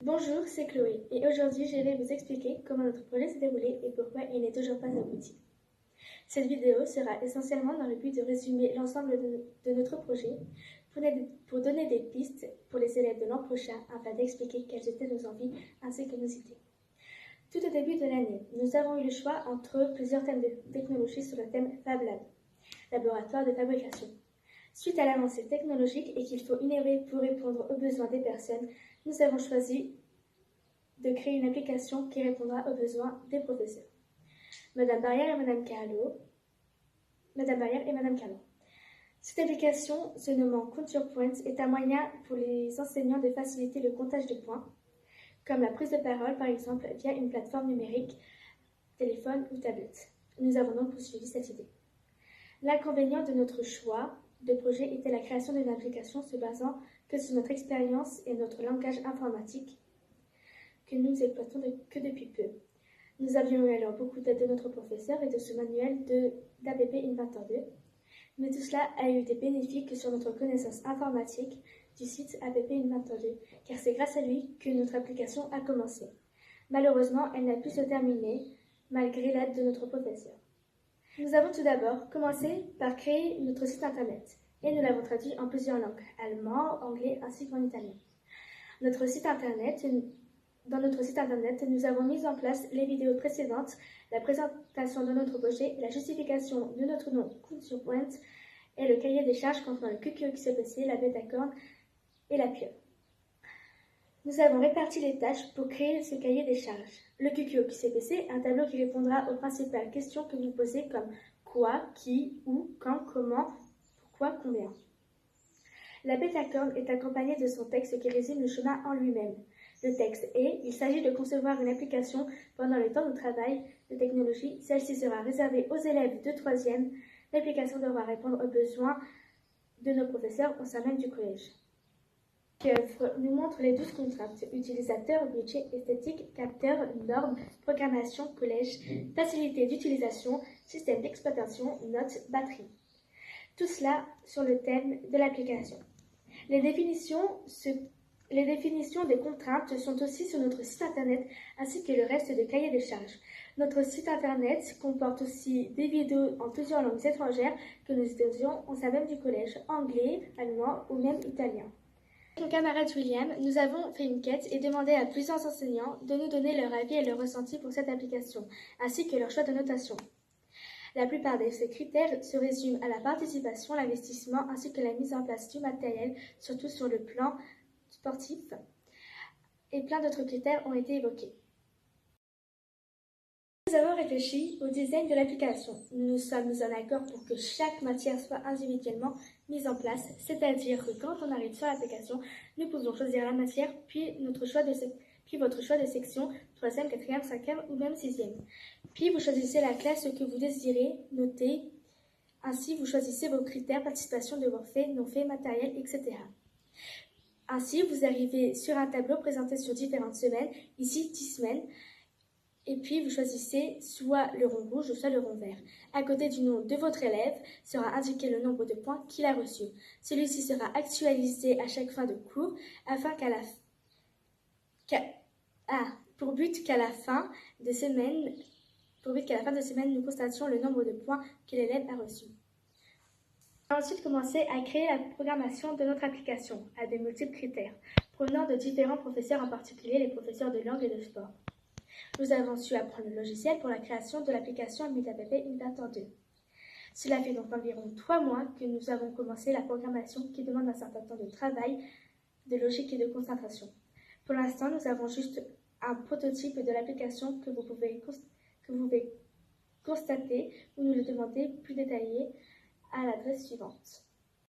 Bonjour, c'est Chloé et aujourd'hui je vais vous expliquer comment notre projet s'est déroulé et pourquoi il n'est toujours pas abouti. Cette vidéo sera essentiellement dans le but de résumer l'ensemble de notre projet pour donner des pistes pour les élèves de l'an prochain afin d'expliquer quelles étaient nos envies ainsi que nos idées. Tout au début de l'année, nous avons eu le choix entre plusieurs thèmes de technologie sur le thème Fab Lab, laboratoire de fabrication. Suite à l'avancée technologique et qu'il faut innover pour répondre aux besoins des personnes, nous avons choisi de créer une application qui répondra aux besoins des professeurs. Madame Barrière et Madame Carlo. Cette application, se nommant Count Your Points, est un moyen pour les enseignants de faciliter le comptage de points, comme la prise de parole par exemple via une plateforme numérique, téléphone ou tablette. Nous avons donc poursuivi cette idée. L'inconvénient de notre choix de projet était la création d'une application se basant que sur notre expérience et notre langage informatique que nous exploitons que depuis peu. Nous avions eu alors beaucoup d'aide de notre professeur et de ce manuel d'APP Inventor 2, mais tout cela a eu des bénéfices que sur notre connaissance informatique du site APP Inventor 2, car c'est grâce à lui que notre application a commencé. Malheureusement, elle n'a pu se terminer malgré l'aide de notre professeur. Nous avons tout d'abord commencé par créer notre site internet et nous l'avons traduit en plusieurs langues, allemand, anglais ainsi qu'en italien. Dans notre site internet, nous avons mis en place les vidéos précédentes, la présentation de notre projet, la justification de notre nom Count Your Points et le cahier des charges contenant le QQXPC, la bêta-corne et la pieuvre. Nous avons réparti les tâches pour créer ce cahier des charges. Le QQXPC, un tableau qui répondra aux principales questions que vous posez comme quoi, qui, où, quand, comment, pourquoi, combien. La bêta-corne est accompagnée de son texte qui résume le chemin en lui-même. Le texte est: il s'agit de concevoir une application pendant le temps de travail de technologie. Celle-ci sera réservée aux élèves de 3e. L'application devra répondre aux besoins de nos professeurs au sein même du collège. Pieuvre nous montre les 12 contraintes: utilisateur, budget, esthétique, capteur, normes, programmation, collège, facilité d'utilisation, système d'exploitation, notes, batterie. Tout cela sur le thème de l'application. Les définitions des contraintes sont aussi sur notre site internet ainsi que le reste des cahiers des charges. Notre site internet comporte aussi des vidéos en plusieurs langues étrangères que nous étudions au sein même du collège, anglais, allemand ou même italien. Avec mon camarade William, nous avons fait une quête et demandé à plusieurs enseignants de nous donner leur avis et leur ressenti pour cette application, ainsi que leur choix de notation. La plupart de ces critères se résument à la participation, l'investissement ainsi que la mise en place du matériel, surtout sur le plan sportif, et plein d'autres critères ont été évoqués. Nous avons réfléchi au design de l'application. Nous nous sommes mis en accord pour que chaque matière soit individuellement mise en place, c'est-à-dire que quand on arrive sur l'application, nous pouvons choisir la matière, puis votre choix de section, 3e, 4e, 5e ou même 6e. Puis vous choisissez la classe que vous désirez noter. Ainsi, vous choisissez vos critères: participation, devoirs faits, non faits, matériel, etc. Ainsi, vous arrivez sur un tableau présenté sur différentes semaines, ici 10 semaines, et puis vous choisissez soit le rond rouge ou soit le rond vert. À côté du nom de votre élève sera indiqué le nombre de points qu'il a reçu. Celui-ci sera actualisé à chaque fin de cours afin pour but qu'à la fin de semaine, nous constations le nombre de points que l'élève a reçu. On a ensuite commencé à créer la programmation de notre application à de multiples critères, provenant de différents professeurs, en particulier les professeurs de langue et de sport. Nous avons su apprendre le logiciel pour la création de l'application APP Inventor 2. Cela fait donc environ 3 mois que nous avons commencé la programmation qui demande un certain temps de travail, de logique et de concentration. Pour l'instant, nous avons juste un prototype de l'application que vous pouvez constater ou nous le demander plus détaillé à l'adresse suivante.